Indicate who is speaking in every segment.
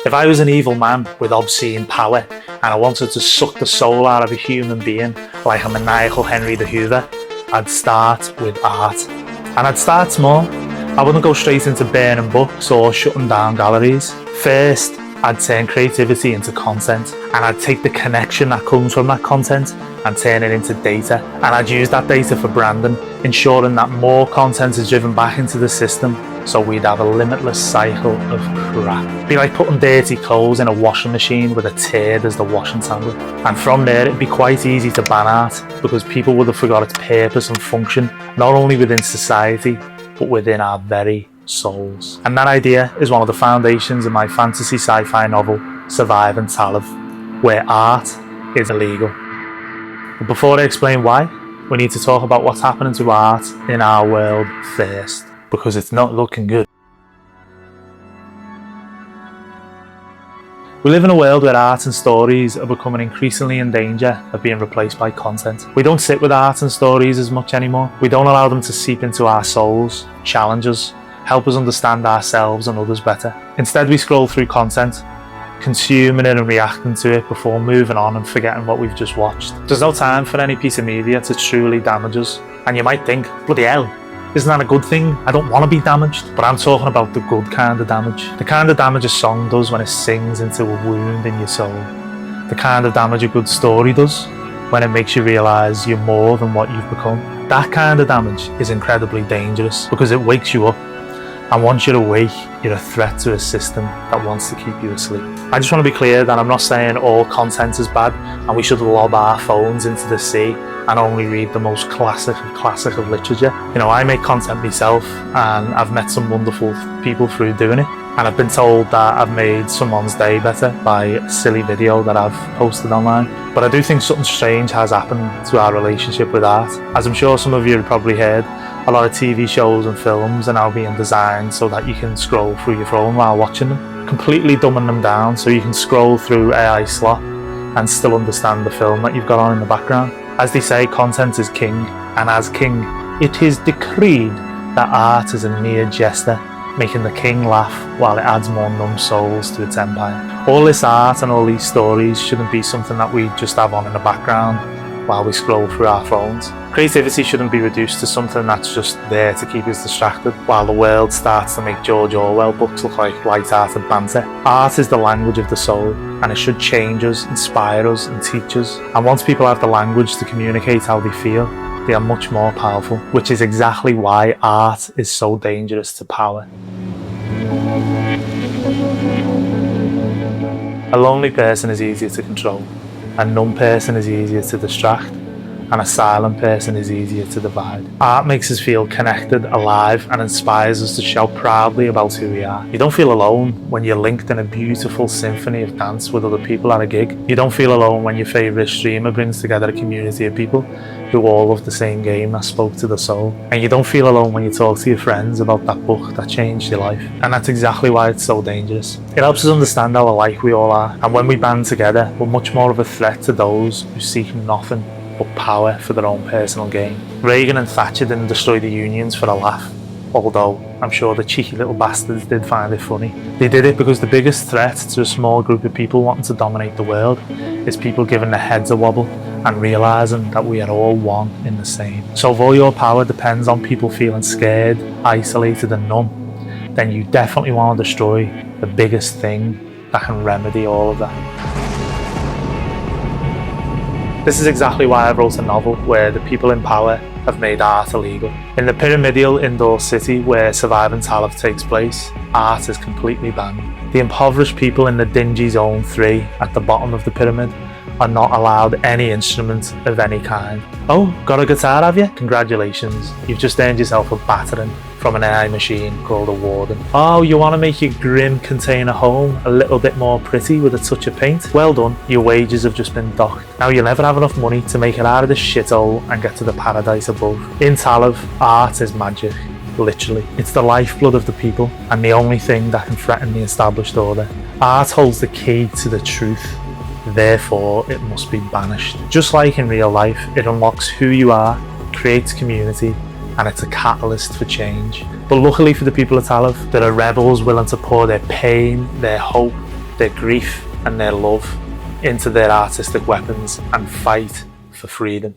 Speaker 1: If I was an evil man with obscene power and I wanted to suck the soul out of a human being like a maniacal Henry the Hoover, I'd start with art. And I'd start small. I wouldn't go straight into burning books or shutting down galleries. First, I'd turn creativity into content, and I'd take the connection that comes from that content and turn it into data. And I'd use that data for branding, ensuring that more content is driven back into the system, so we'd have a limitless cycle of crap. It'd be like putting dirty clothes in a washing machine with a turd as the washing tangle. And from there, it'd be quite easy to ban art, because people would have forgot its purpose and function, not only within society, but within our very souls. And that idea is one of the foundations of my fantasy sci-fi novel, Surviving Talamh, where art is illegal. But before I explain why, we need to talk about what's happening to art in our world first, because it's not looking good. We live in a world where art and stories are becoming increasingly in danger of being replaced by content. We don't sit with art and stories as much anymore. We don't allow them to seep into our souls, challenge us, help us understand ourselves and others better. Instead, we scroll through content, consuming it and reacting to it before moving on and forgetting what we've just watched. There's no time for any piece of media to truly damage us. And you might think, bloody hell, isn't that a good thing? I don't want to be damaged. But I'm talking about the good kind of damage. The kind of damage a song does when it sings into a wound in your soul. The kind of damage a good story does when it makes you realise you're more than what you've become. That kind of damage is incredibly dangerous because it wakes you up. And once you're awake, you're a threat to a system that wants to keep you asleep. I just want to be clear that I'm not saying all content is bad and we should lob our phones into the sea and only read the most classic of literature. You know, I make content myself and I've met some wonderful people through doing it. And I've been told that I've made someone's day better by a silly video that I've posted online. But I do think something strange has happened to our relationship with art. As I'm sure some of you have probably heard, a lot of TV shows and films are now being designed so that you can scroll through your phone while watching them, completely dumbing them down so you can scroll through AI slop and still understand the film that you've got on in the background. As they say, content is king, and as king, it is decreed that art is a mere jester, making the king laugh while it adds more numb souls to its empire. All this art and all these stories shouldn't be something that we just have on in the background while we scroll through our phones. Creativity shouldn't be reduced to something that's just there to keep us distracted while the world starts to make George Orwell books look like light-hearted banter. Art is the language of the soul, and it should change us, inspire us and teach us. And once people have the language to communicate how they feel, they are much more powerful, which is exactly why art is so dangerous to power. A lonely person is easier to control, a numb person is easier to distract, and a silent person is easier to divide. Art makes us feel connected, alive, and inspires us to shout proudly about who we are. You don't feel alone when you're linked in a beautiful symphony of dance with other people at a gig. You don't feel alone when your favourite streamer brings together a community of people who all love the same game that spoke to the soul. And you don't feel alone when you talk to your friends about that book that changed your life. And that's exactly why it's so dangerous. It helps us understand how alike we all are. And when we band together, we're much more of a threat to those who seek nothing but power for their own personal gain. Reagan and Thatcher didn't destroy the unions for a laugh, although I'm sure the cheeky little bastards did find it funny. They did it because the biggest threat to a small group of people wanting to dominate the world is people giving their heads a wobble and realising that we are all one in the same. So if all your power depends on people feeling scared, isolated and numb, then you definitely want to destroy the biggest thing that can remedy all of that. This is exactly why I wrote a novel where the people in power have made art illegal. In the pyramidal indoor city where Surviving Talamh takes place, art is completely banned. The impoverished people in the dingy Zone 3 at the bottom of the pyramid are not allowed any instrument of any kind. Oh, got a guitar have you? Congratulations, you've just earned yourself a battering from an AI machine called a warden. Oh, you want to make your grim container home a little bit more pretty with a touch of paint? Well done, your wages have just been docked. Now you'll never have enough money to make it out of this shithole and get to the paradise above. In Talamh, art is magic, literally. It's the lifeblood of the people and the only thing that can threaten the established order. Art holds the key to the truth. Therefore, it must be banished. Just like in real life, it unlocks who you are, creates community, and it's a catalyst for change. But luckily for the people of Talamh, there are rebels willing to pour their pain, their hope, their grief and their love into their artistic weapons and fight for freedom.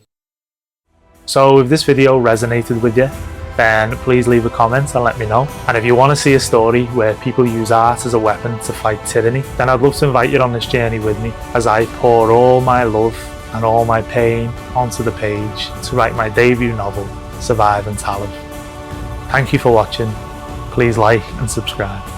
Speaker 1: So if this video resonated with you, then please leave a comment and let me know. And if you want to see a story where people use art as a weapon to fight tyranny, then I'd love to invite you on this journey with me as I pour all my love and all my pain onto the page to write my debut novel, Surviving Talamh. Thank you for watching. Please like and subscribe.